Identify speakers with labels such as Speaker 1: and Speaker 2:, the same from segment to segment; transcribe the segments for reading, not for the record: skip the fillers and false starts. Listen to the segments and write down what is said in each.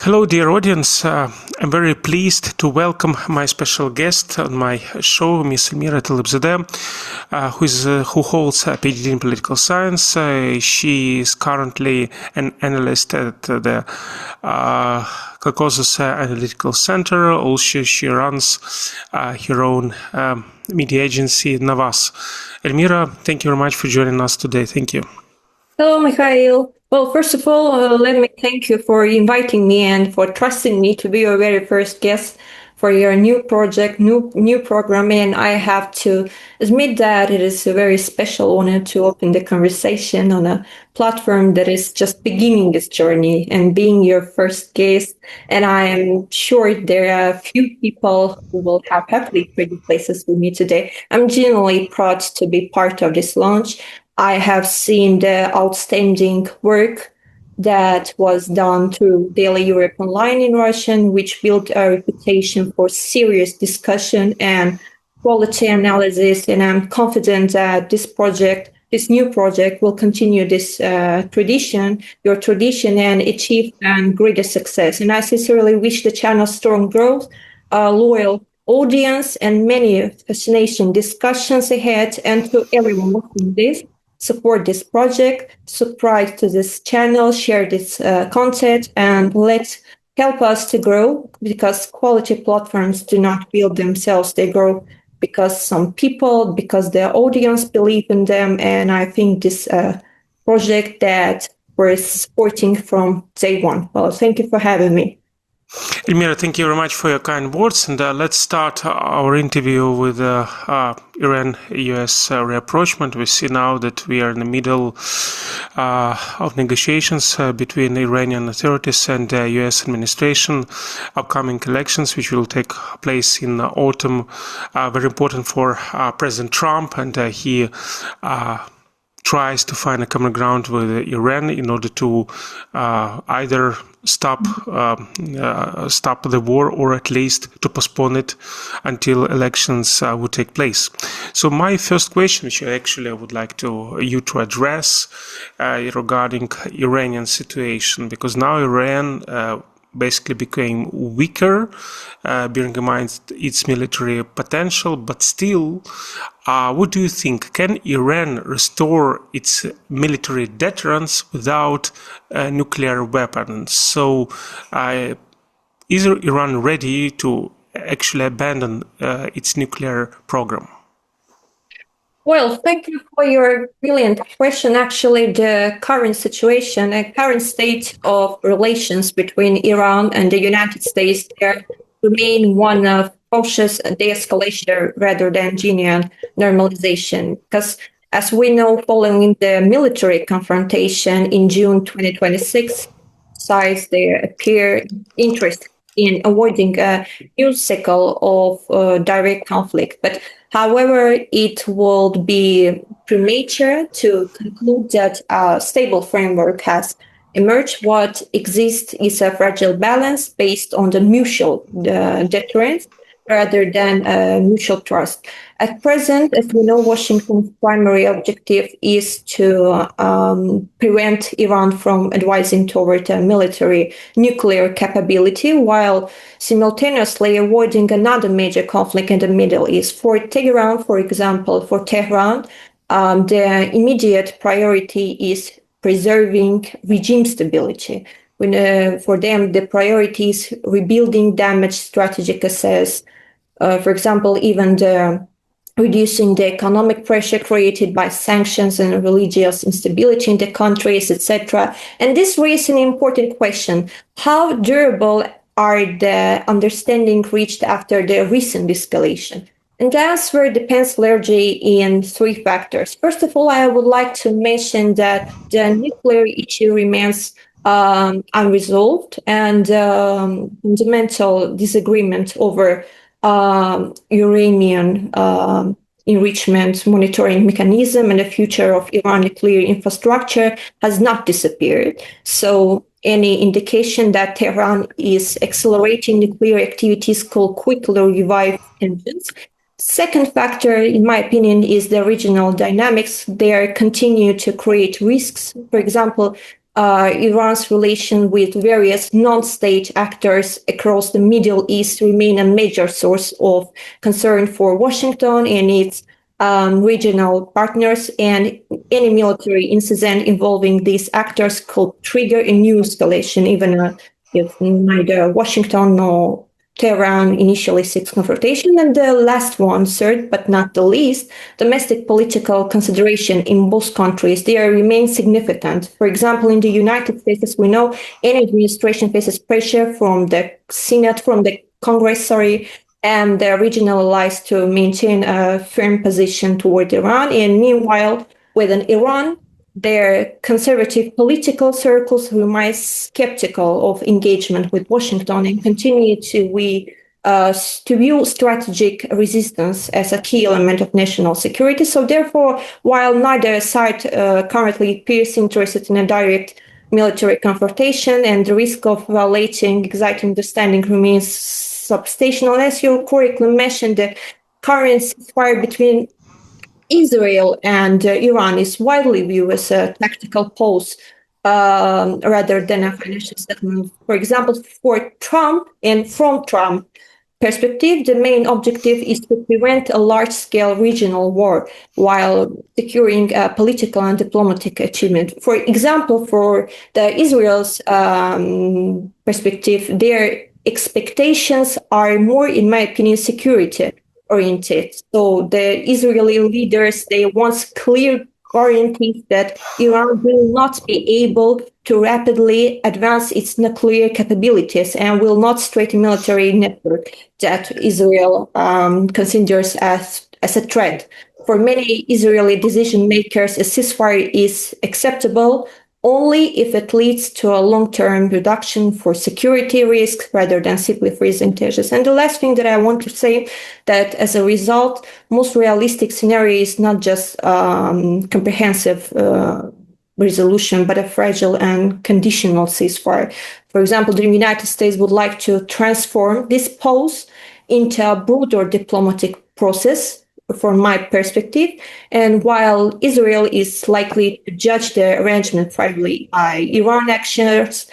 Speaker 1: Hello, dear audience. I'm very pleased to welcome my special guest on my show, Miss Elmira Talibzadeh, who holds a PhD in political science. She is currently an analyst at the Caucasus Analytical Center. Also, she runs her own media agency, Navas. Elmira, thank you very much for joining us today. Thank you.
Speaker 2: Hello, Mikhail. Well, first of all, let me thank you for inviting me and for trusting me to be your very first guest for your new project, new program. And I have to admit that it is a very special honor to open the conversation on a platform that is just beginning its journey and being your first guest. And I am sure there are a few people who will have happily traded places with me today. I'm genuinely proud to be part of this launch. I have seen the outstanding work that was done through Daily Europe Online in Russian, which built a reputation for serious discussion and quality analysis. And I'm confident that this new project will continue this your tradition, and achieve greater success. And I sincerely wish the channel strong growth, loyal audience, and many fascinating discussions ahead. And to everyone watching this, support this project, subscribe to this channel, share this content, and let's help us to grow, because quality platforms do not build themselves. They grow because their audience believe in them. And I think this project that we're supporting from day one. Well, thank you for having me.
Speaker 1: Elmira, thank you very much for your kind words, and let's start our interview with Iran-US re-approachment. We see now that we are in the middle of negotiations between the Iranian authorities and the US administration. Upcoming elections, which will take place in autumn, very important for President Trump, and he tries to find a common ground with Iran in order to either stop the war, or at least to postpone it until elections would take place. So my first question, which I would like you to address regarding Iranian situation, because now Iran basically became weaker, bearing in mind its military potential, but still, what do you think? Can Iran restore its military deterrence without nuclear weapons? So, is Iran ready to actually abandon its nuclear program?
Speaker 2: Well, thank you for your brilliant question. Actually, the current situation, a current state of relations between Iran and the United States, there remain one of cautious de-escalation rather than genuine normalization. Because as we know, following the military confrontation in June 2026, sides there appear interest in avoiding a new cycle of direct conflict. But however, it would be premature to conclude that a stable framework has emerged. What exists is a fragile balance based on the mutual deterrence rather than mutual trust. At present, as we know, Washington's primary objective is to prevent Iran from advancing toward a military nuclear capability, while simultaneously avoiding another major conflict in the Middle East. For Tehran, for example, the immediate priority is preserving regime stability. For them, the priority is rebuilding damaged strategic assets. For example, even reducing the economic pressure created by sanctions and religious instability in the countries, etc. And this raises an important question: how durable are the understanding reached after the recent escalation? And the answer depends largely in three factors. First of all, I would like to mention that the nuclear issue remains unresolved, and fundamental disagreement over uranium enrichment monitoring mechanism and the future of Iran nuclear infrastructure has not disappeared. So any indication that Tehran is accelerating nuclear activities could quickly revive tensions. Second factor, in my opinion, is the regional dynamics. They continue to create risks. For example, Iran's relation with various non-state actors across the Middle East remain a major source of concern for Washington and its regional partners, and any military incident involving these actors could trigger a new escalation, even if neither Washington nor Tehran initially seeks confrontation. And the last one, third but not the least, domestic political consideration in both countries, they remain significant. For example, in the United States, as we know, any administration faces pressure from the Senate, from the Congress, and the regional allies to maintain a firm position toward Iran. And meanwhile, within Iran, their conservative political circles remain skeptical of engagement with Washington and continue to view strategic resistance as a key element of national security. So therefore, while neither side currently appears interested in a direct military confrontation, and the risk of violating exact understanding remains substantial, as you correctly mentioned, the current ceasefire between Israel and Iran is widely viewed as a tactical pause rather than a financial settlement. For example, for Trump and from Trump perspective, the main objective is to prevent a large-scale regional war while securing a political and diplomatic achievement. For example, for the Israel's perspective, their expectations are more, in my opinion, security oriented. So the Israeli leaders, they want clear guarantees that Iran will not be able to rapidly advance its nuclear capabilities and will not strengthen military network that Israel considers as a threat. For many Israeli decision makers, a ceasefire is acceptable only if it leads to a long-term reduction for security risks rather than simply freezing tensions. And the last thing that I want to say, that as a result, most realistic scenario is not just comprehensive resolution, but a fragile and conditional ceasefire. For example, the United States would like to transform this pause into a broader diplomatic process, from my perspective, and while Israel is likely to judge the arrangement favorably by Iran actions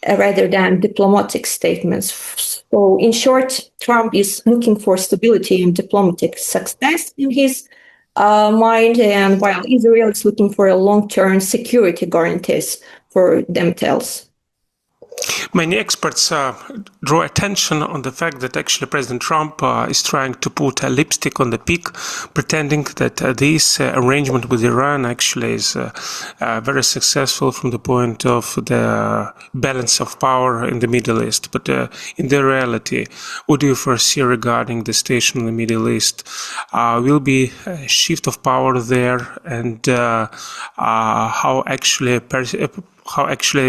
Speaker 2: rather than diplomatic statements. So in short, Trump is looking for stability and diplomatic success in his mind, and while Israel is looking for a long-term security guarantees for themselves.
Speaker 1: Many experts draw attention on the fact that actually President Trump is trying to put a lipstick on the pig, pretending that this arrangement with Iran actually is very successful from the point of the balance of power in the Middle East. But in the reality, what do you foresee regarding the situation in the Middle East? Will be a shift of power there, and how actually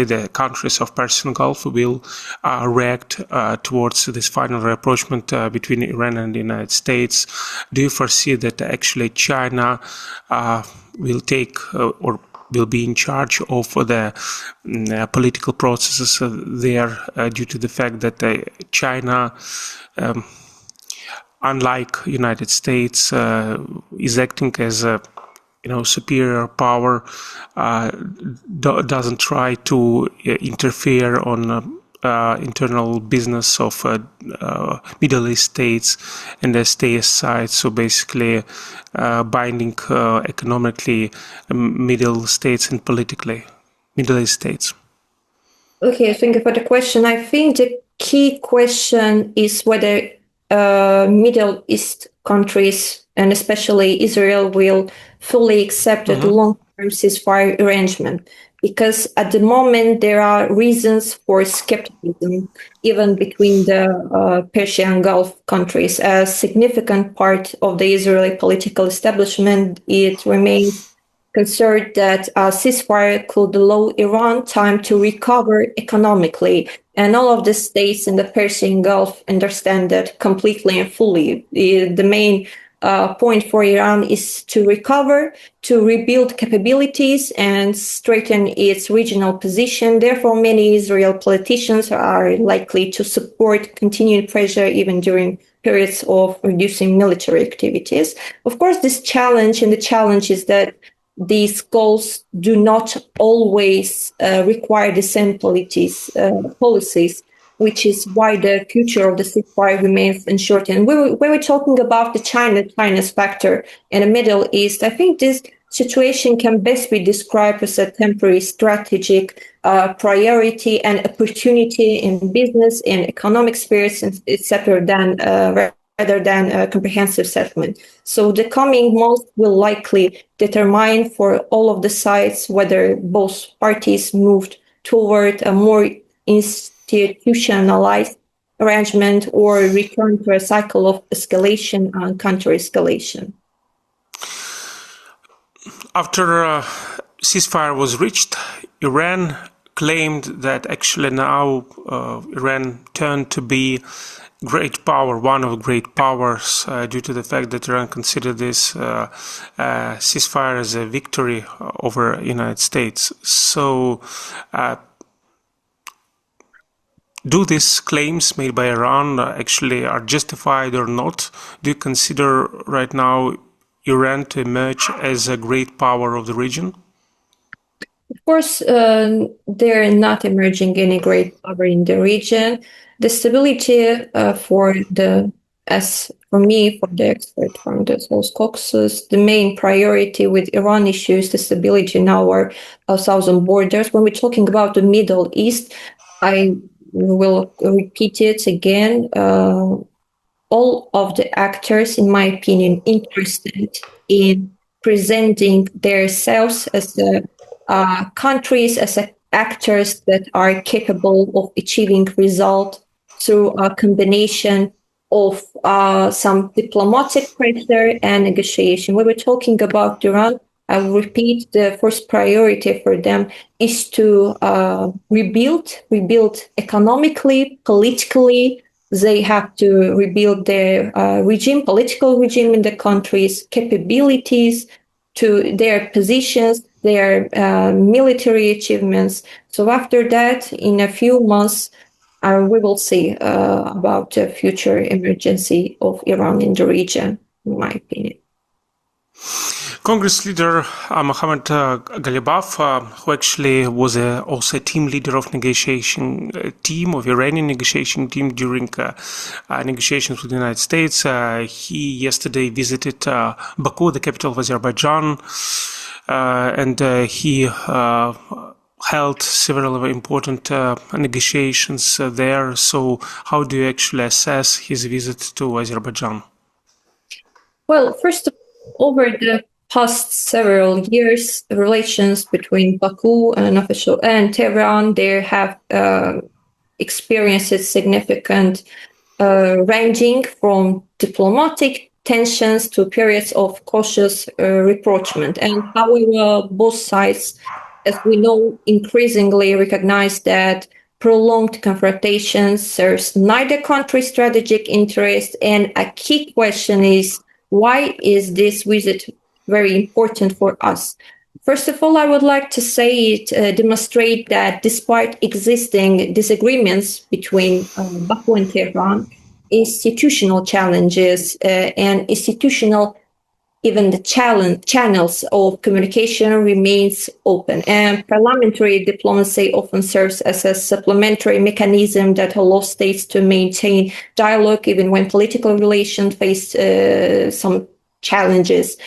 Speaker 1: the countries of Persian Gulf will react towards this final rapprochement between Iran and the United States? Do you foresee that actually China will take or will be in charge of the political processes there due to the fact that China, unlike United States, is acting as a superior power, doesn't try to interfere on internal business of Middle East states and they stay aside. So basically binding economically Middle States and politically Middle East states.
Speaker 2: Okay, thank you for the question. I think the key question is whether Middle East countries and especially Israel will fully accept the long-term ceasefire arrangement, because at the moment there are reasons for skepticism even between the Persian Gulf countries. A significant part of the Israeli political establishment, it remains concerned that a ceasefire could allow Iran time to recover economically. And all of the states in the Persian Gulf understand that completely and fully. The main point for Iran is to recover, to rebuild capabilities and strengthen its regional position. Therefore, many Israeli politicians are likely to support continued pressure even during periods of reducing military activities. Of course, the challenge is that these goals do not always require the same policies, which is why the future of the ceasefire remains uncertain. When we're talking about the China's factor in the Middle East, I think this situation can best be described as a temporary strategic priority and opportunity in business and economic spheres, etc., rather than a comprehensive settlement. So the coming months will likely determine for all of the sides whether both parties moved toward a more institutionalized arrangement or return to a cycle of escalation and counter-escalation.
Speaker 1: After ceasefire was reached, Iran claimed that actually now Iran turned to be great power, one of the great powers, due to the fact that Iran considered this ceasefire as a victory over the United States. So, do these claims made by Iran actually are justified or not? Do you consider right now Iran to emerge as a great power of the region?
Speaker 2: Of course, they're not emerging any great power in the region. The stability for the expert from the South Caucasus, the main priority with Iran issues the stability in our southern borders. When we're talking about the Middle East, I will repeat it again. All of the actors, in my opinion, interested in presenting themselves as countries, as actors that are capable of achieving results through a combination of some diplomatic pressure and negotiation. When we're talking about Iran, I will repeat, the first priority for them is to rebuild economically, politically. They have to rebuild their political regime in the country's capabilities, to their positions, their military achievements. So after that, in a few months, we will see about the future emergency of Iran in the region, in my opinion.
Speaker 1: Congress leader Mohammad-Bager Galibaf, who actually was also a team leader of Iranian negotiation team during negotiations with the United States, he yesterday visited Baku, the capital of Azerbaijan, and he held several important negotiations there. So how do you actually assess his visit to Azerbaijan?
Speaker 2: Well, first of all, over the past several years, relations between Baku and Tehran, they have experienced significant ranging from diplomatic tensions to periods of cautious rapprochement. And however, both sides, as we know, increasingly recognize that prolonged confrontations serves neither country's strategic interest. And a key question is, why is this visit very important for us? First of all, I would like to say it demonstrates that despite existing disagreements between Baku and Tehran, institutional challenges and even the channels of communication remains open. And parliamentary diplomacy often serves as a supplementary mechanism that allows states to maintain dialogue even when political relations face some challenges.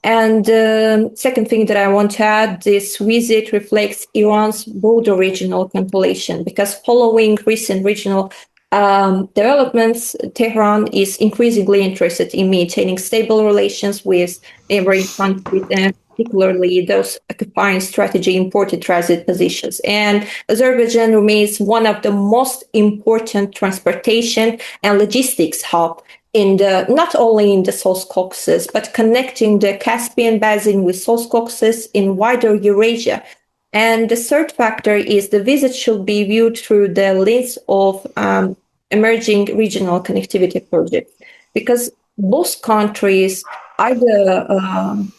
Speaker 2: And the second thing that I want to add, this visit reflects Iran's broader regional compilation, because following recent regional developments, Tehran is increasingly interested in maintaining stable relations with neighboring countries, and particularly those occupying strategy important transit positions. And Azerbaijan remains one of the most important transportation and logistics hub not only in the South Caucasus, but connecting the Caspian Basin with South Caucasus in wider Eurasia. And the third factor is the visit should be viewed through the lens of emerging regional connectivity projects, because both countries, either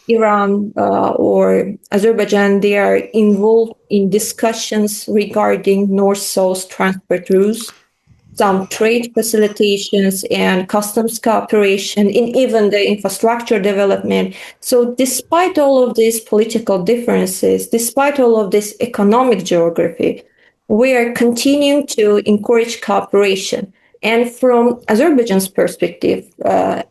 Speaker 2: Iran or Azerbaijan, they are involved in discussions regarding north-south transport routes. some trade facilitations and customs cooperation, and even the infrastructure development. So despite all of these political differences, despite all of this economic geography, we are continuing to encourage cooperation. And from Azerbaijan's perspective,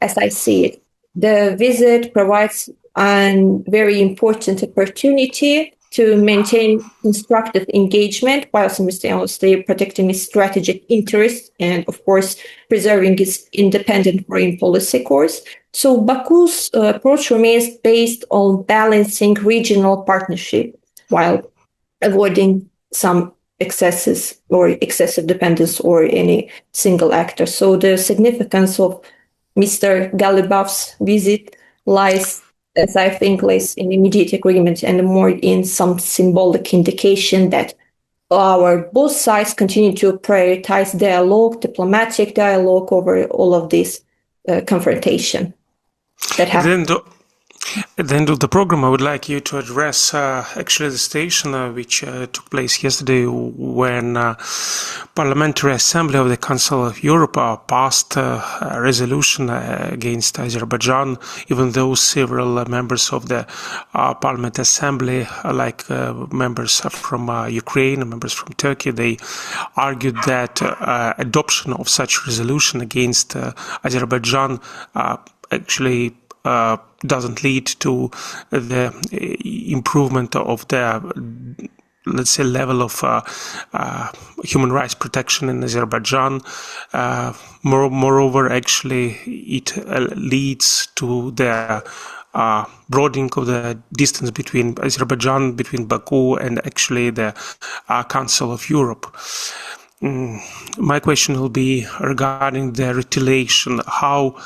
Speaker 2: as I see it, the visit provides a very important opportunity to maintain constructive engagement while simultaneously protecting its strategic interests and, of course, preserving its independent foreign policy course. So Baku's approach remains based on balancing regional partnership while avoiding some excesses or excessive dependence or any single actor. So the significance of Mr. Galibaf's visit lies, as I think, less in immediate agreement and more in some symbolic indication that our both sides continue to prioritize dialogue, diplomatic dialogue over all of this confrontation that happens.
Speaker 1: At the end of the program, I would like you to address actually the situation which took place yesterday when Parliamentary Assembly of the Council of Europe passed a resolution against Azerbaijan, even though several members of the Parliament Assembly, like members from Ukraine and members from Turkey, they argued that adoption of such resolution against Azerbaijan actually doesn't lead to the improvement of the, let's say, level of human rights protection in Azerbaijan. Moreover, actually, it leads to the broadening of the distance between Azerbaijan, between Baku, and actually the Council of Europe. My question will be regarding the retaliation, how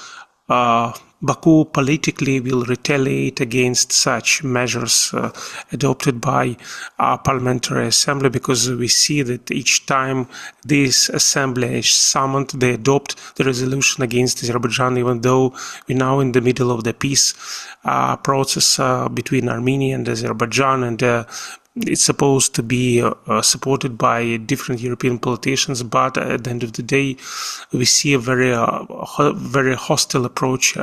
Speaker 1: Baku politically will retaliate against such measures adopted by our Parliamentary Assembly, because we see that each time this assembly is summoned, they adopt the resolution against Azerbaijan, even though we're now in the middle of the peace process between Armenia and Azerbaijan, and it's supposed to be supported by different European politicians, but at the end of the day, we see a very hostile approach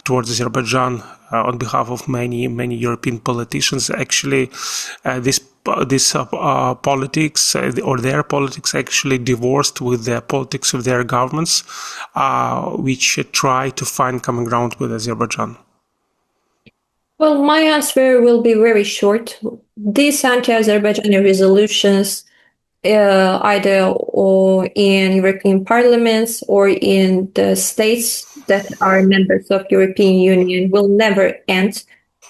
Speaker 1: towards Azerbaijan on behalf of many European politicians. Actually, this politics or their politics actually divorced with the politics of their governments, which try to find common ground with Azerbaijan.
Speaker 2: Well, my answer will be very short. These anti-Azerbaijani resolutions, either or in European parliaments or in the states that are members of European Union, will never end.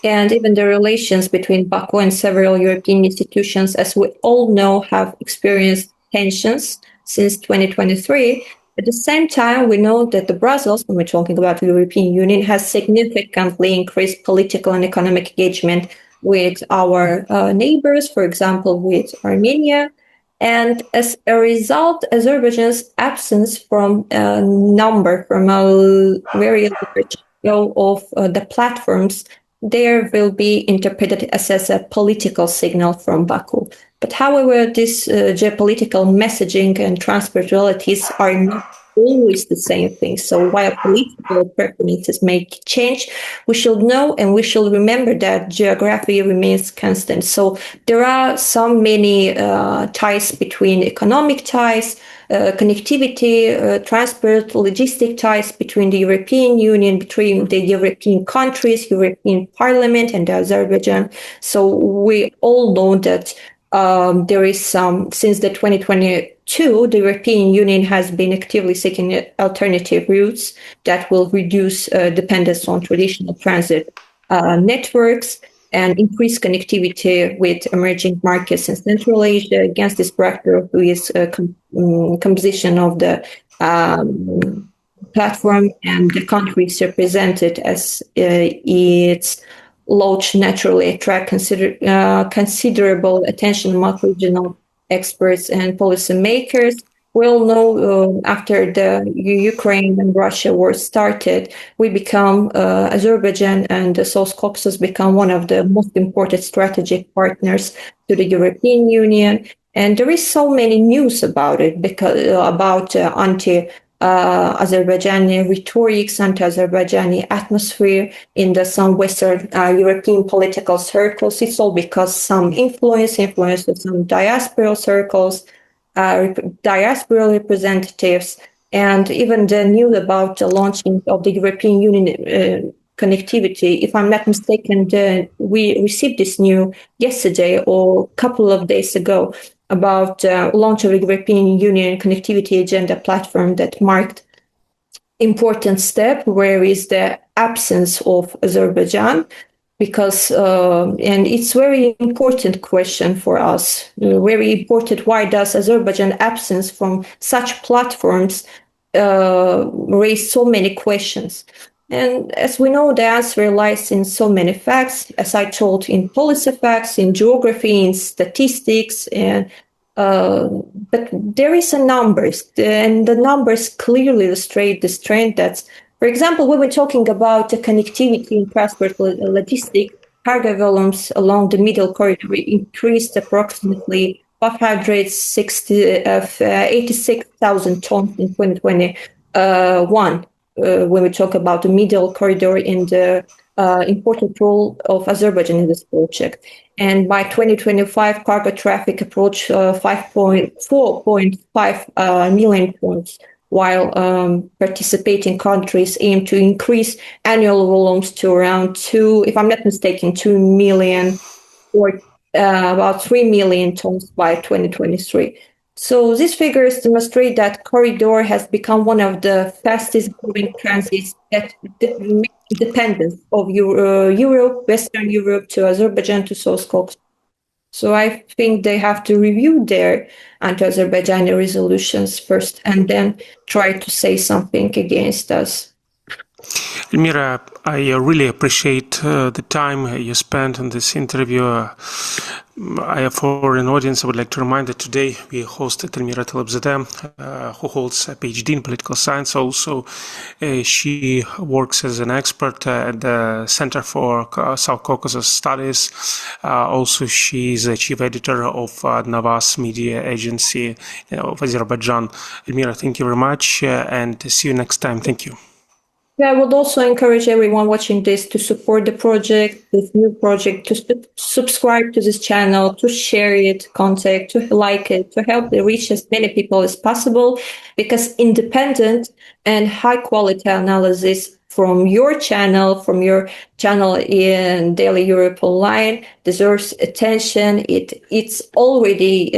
Speaker 2: And even the relations between Baku and several European institutions, as we all know, have experienced tensions since 2023. At the same time, we know that the Brussels, when we're talking about the European Union, has significantly increased political and economic engagement with our neighbors, for example, with Armenia. And as a result, Azerbaijan's absence from a very large scale of the platforms there will be interpreted as a political signal from Baku. But however, this geopolitical messaging and transport realities are not always the same thing. So while political preferences may change, we should know and we should remember that geography remains constant. So there are so many ties between economic ties, connectivity, transport, logistic ties between the European Union, between the European countries, European Parliament, and Azerbaijan. So we all know that there is since the 2022, the European Union has been actively seeking alternative routes that will reduce dependence on traditional transit networks and increase connectivity with emerging markets in Central Asia against this backdrop with composition of the platform and the countries represented as its launch naturally attract considerable attention among regional experts and policymakers. We all know after the Ukraine and Russia war started, Azerbaijan and the South Caucasus become one of the most important strategic partners to the European Union. And there is so many news about it because about anti-Azerbaijani rhetorics, anti-Azerbaijani atmosphere in some Western European political circles. It's all because some influence of some diasporal circles, diasporal representatives, and even the news about the launching of the European Union connectivity. If I'm not mistaken, we received this news yesterday or a couple of days ago about launch of the European Union connectivity agenda platform that marked important step, where is the absence of Azerbaijan, because and it's very important question for us, very important. Why does Azerbaijan absence from such platforms raise so many questions? And as we know, the answer lies in so many facts, as I told, in policy facts, in geography, in statistics, and but there is a numbers, and the numbers clearly illustrate this trend. That's, for example, when we're talking about the connectivity in transport logistics, cargo volumes along the middle corridor increased approximately 86,000 tons in 2021. When we talk about the middle corridor in the important role of Azerbaijan in this project. And by 2025, cargo traffic approached 4.5 million tons, while participating countries aim to increase annual volumes to around 2, if I'm not mistaken, 2 million or about 3 million tons by 2023. So these figures demonstrate that corridor has become one of the fastest growing transits that make dependence of Europe, Western Europe to Azerbaijan to South Caucasus. So I think they have to review their anti-Azerbaijani resolutions first and then try to say something against us.
Speaker 1: Elmira, I really appreciate the time you spent on this interview. For an audience, I would like to remind that today we hosted Elmira Talibzadeh, who holds a PhD in political science. Also, she works as an expert at the Center for South Caucasus Studies. Also, she is a chief editor of Navas Media Agency of Azerbaijan. Elmira, thank you very much, and see you next time. Thank you.
Speaker 2: Yeah, I would also encourage everyone watching this to support the project, this new project, to subscribe to this channel, to share it, contact, to like it, to help it reach as many people as possible, because independent and high quality analysis from your channel in Daily Europe Online deserves attention. It's already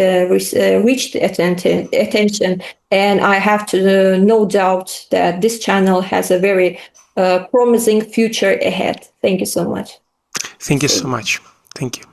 Speaker 2: reached attention, and I have to no doubt that this channel has a very promising future ahead. Thank you so much.
Speaker 1: Thank you so much. Thank you.